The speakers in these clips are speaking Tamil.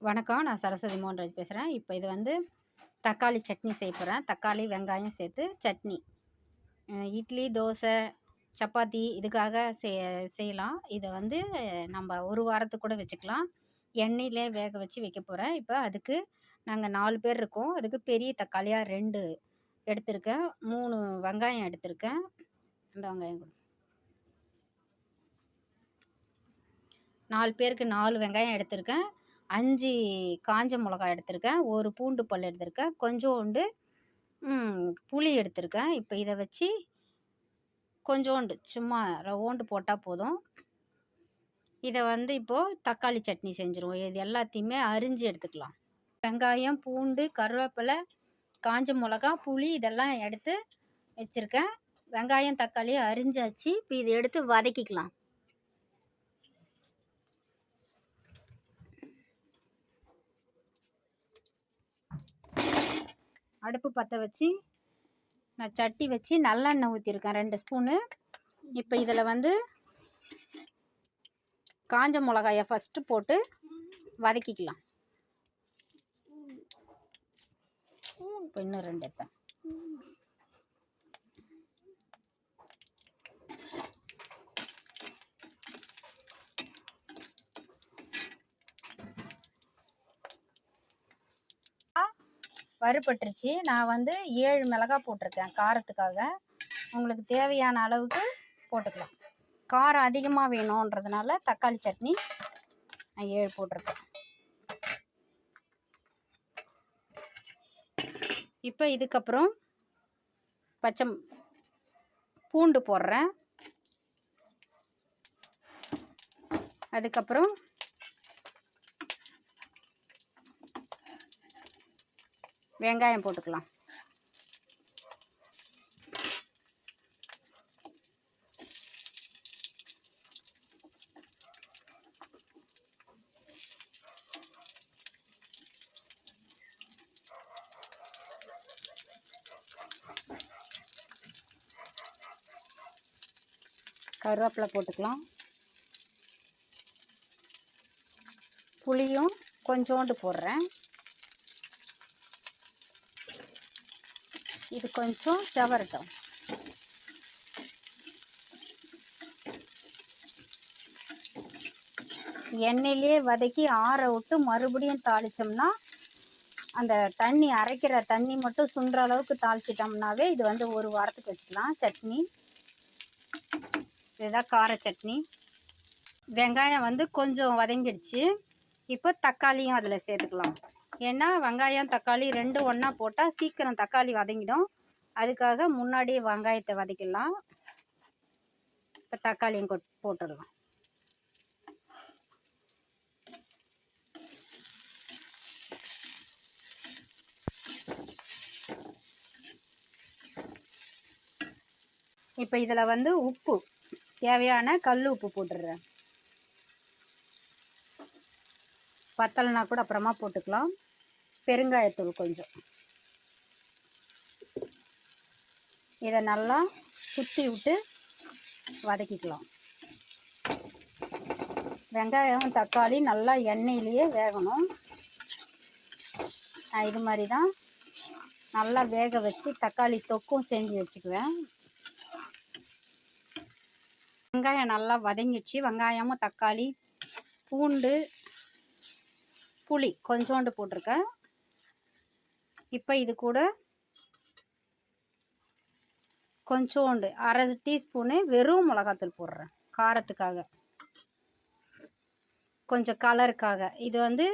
வணக்கம். நான் சரஸ்வதி மோகன்ராஜ் பேசுகிறேன். இப்போ இது வந்து தக்காளி சட்னி செய்ய போகிறேன். தக்காளி, வெங்காயம் சேர்த்து சட்னி. இட்லி, தோசை, சப்பாத்தி இதுக்காக செய்யலாம். இதை வந்து நம்ம ஒரு வாரத்துக்கு கூட வச்சுக்கலாம். எண்ணெயிலே வேக வச்சு வைக்க போகிறேன். இப்போ அதுக்கு நாங்கள் 4 பேர் இருக்கோம். அதுக்கு பெரிய தக்காளியாக 2 எடுத்திருக்கேன். 3 வெங்காயம் எடுத்திருக்கேன். அந்த வெங்காயம் 4 பேருக்கு 4 வெங்காயம் எடுத்திருக்கேன். 5 காஞ்ச மிளகாய் எடுத்திருக்கேன். 1 பூண்டு பல் எடுத்திருக்கேன். கொஞ்சோண்டு புளி எடுத்திருக்கேன். இப்போ இதை வச்சு கொஞ்சோண்டு சும்மா ரவோண்டு போட்டால் போதும். இதை வந்து இப்போது தக்காளி சட்னி செஞ்சுருவோம். இது எல்லாத்தையுமே அரிஞ்சு எடுத்துக்கலாம். வெங்காயம், பூண்டு, கருவேப்பிலை, காஞ்ச மிளகா, புளி இதெல்லாம் எடுத்து வச்சுருக்கேன். வெங்காயம், தக்காளியை அரிஞ்சாச்சு. இப்போ இதை எடுத்து வதக்கிக்கலாம். அடுப்பு பற்ற வச்சு நான் சட்டி வச்சு நல்லெண்ணெய் ஊற்றிருக்கேன் 2 ஸ்பூனு. இப்போ இதில் வந்து காஞ்ச மிளகாயை ஃபஸ்ட்டு போட்டு வதக்கிக்கலாம். இப்போ இன்னும் 2 எடுத்தேன். வறுபட்டுருச்சு. நான் வந்து 7 மிளகாய் போட்டிருக்கேன் காரத்துக்காக. உங்களுக்கு தேவையான அளவுக்கு போட்டுக்கலாம். காரம் அதிகமாக வேணுன்றதுனால தக்காளி சட்னி நான் 7 போட்டிருக்கேன். இப்போ இதுக்கப்புறம் பூண்டு போடுறேன். அதுக்கப்புறம் வெங்காயம் போட்டுக்கலாம். கருவேப்பிலை போட்டுக்கலாம். புளியும் கொஞ்சோண்டு போடுறேன். இது கொஞ்சம் செவரட்டும். எண்ணெயிலே வதக்கி ஆற விட்டு மறுபடியும் தாளித்தோம்னா அந்த தண்ணி அரைக்கிற தண்ணி மட்டும் சுண்டுற அளவுக்கு தாளிச்சிட்டோம்னாவே இது வந்து ஒரு வாரத்துக்கு வச்சுக்கலாம் சட்னி. இதுதான் கார சட்னி. வெங்காயம் வந்து கொஞ்சம் வதங்கிடுச்சு. இப்போ தக்காளியும் அதில் சேர்த்துக்கலாம். ஏன்னா வெங்காயம் தக்காளி 2 ஒன்றா போட்டால் சீக்கிரம் தக்காளி வதங்கிடும். அதுக்காக முன்னாடியே வெங்காயத்தை வதக்கிடலாம். இப்போ தக்காளியும் போட்டுடலாம். இப்போ இதில் வந்து உப்பு தேவையான கல் உப்பு போட்டுடுறேன். பத்தலைனா கூட அப்புறமா போட்டுக்கலாம். பெருங்காயத்தூள் கொஞ்சம். இதை நல்லா சுற்றி விட்டு வதக்கிக்கலாம். வெங்காயம் தக்காளி நல்லா எண்ணெயிலேயே வேகணும். நான் இது மாதிரி தான் நல்லா வேக வச்சு தக்காளி தொக்கும் செஞ்சு வச்சுக்குவேன். வெங்காயம் நல்லா வதங்கிடுச்சு. வெங்காயமும் தக்காளி, பூண்டு, புளி கொஞ்சோண்டு போட்டிருக்கேன். இப்போ இது கூட கொஞ்சோண்டு 1/2 டீஸ்பூனு வெறும் மிளகாத்தூள் போடுறேன் காரத்துக்காக, கொஞ்சம் கலருக்காக. இது வந்து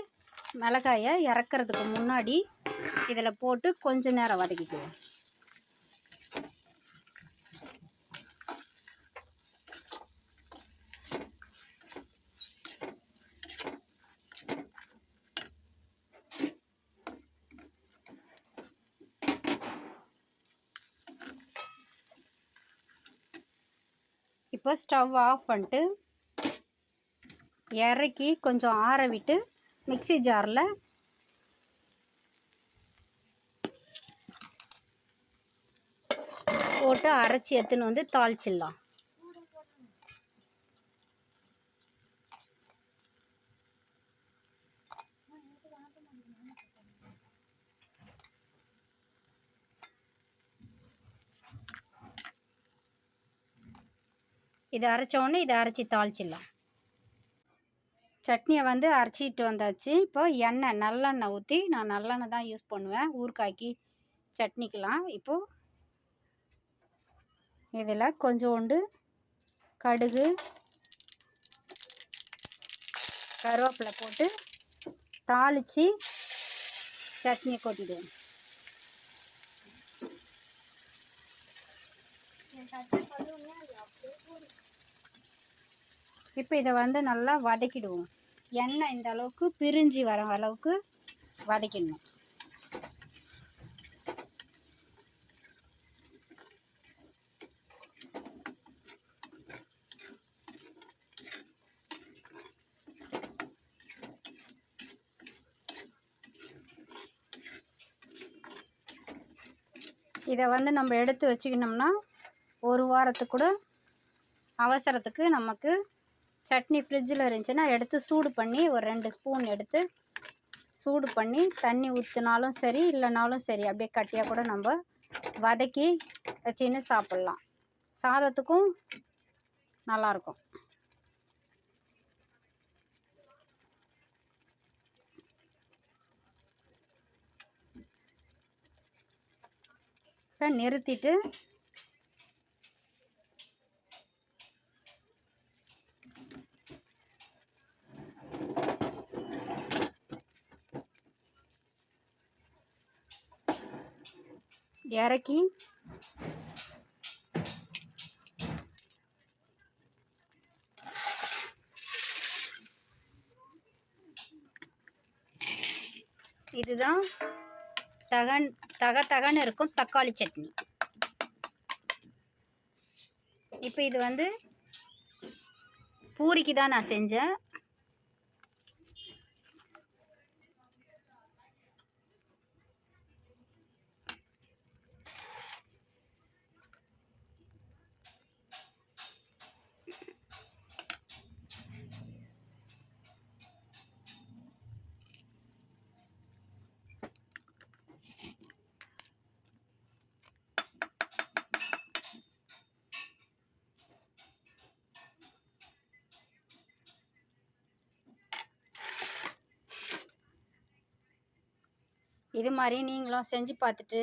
மிளகாயை இறக்கிறதுக்கு முன்னாடி இதில் போட்டு கொஞ்ச நேரம் வதக்கிக்குவேன். இப்போ ஸ்டவ் ஆஃப் பண்ணிட்டு இறக்கி கொஞ்சம் ஆற விட்டு மிக்ஸி ஜாரில் போட்டு அரைச்சி எடுத்துன்னு வந்து தாளிச்சிடலாம். இதை அரைச்சோடனே இதை அரைச்சி தாளிச்சிடலாம். சட்னியை வந்து அரைச்சிட்டு வந்தாச்சு. இப்போ எண்ணெய் நல்லெண்ணெய் ஊற்றி, நான் நல்லெண்ணெய் தான் யூஸ் பண்ணுவேன் ஊறுகாய்க்கு சட்னிக்கெலாம். இப்போது இதில் கொஞ்சோண்டு கடுகு கருவேப்பிலை போட்டு தாளித்து சட்னியை கொட்டிடுவோம். இப்போ இதை வந்து நல்லா வதக்கிடுவோம். எண்ணெய் இந்த அளவுக்கு பிரிஞ்சு வர அளவுக்கு வதக்கிடணும். இதை வந்து நம்ம எடுத்து வச்சுக்கணும்னா ஒரு வாரத்துக்கு கூட அவசரத்துக்கு நமக்கு சட்னி ஃப்ரிட்ஜில் இருந்துச்சுன்னா எடுத்து சூடு பண்ணி ஒரு 2 ஸ்பூன் எடுத்து சூடு பண்ணி தண்ணி ஊற்றினாலும் சரி, இல்லைனாலும் சரி, அப்படியே கட்டியாக கூட நம்ம வதக்கி வச்சுன்னு சாப்பிட்லாம். சாதத்துக்கும் நல்லாயிருக்கும். இப்போ நிறுத்திட்டு இறக்கி இதுதான் தகன்னு இருக்கும் தக்காளி சட்னி. இப்போ இது வந்து பூரிக்கு தான் நான் செஞ்சேன். இது மாதிரி நீங்களும் செஞ்சு பார்த்துட்டு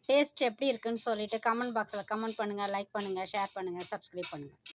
டேஸ்ட் எப்படி இருக்குன்னு சொல்லிவிட்டு கமெண்ட் பாக்ஸில் கமெண்ட் பண்ணுங்கள், லைக் பண்ணுங்கள், ஷேர் பண்ணுங்கள், சப்ஸ்கிரைப் பண்ணுங்கள்.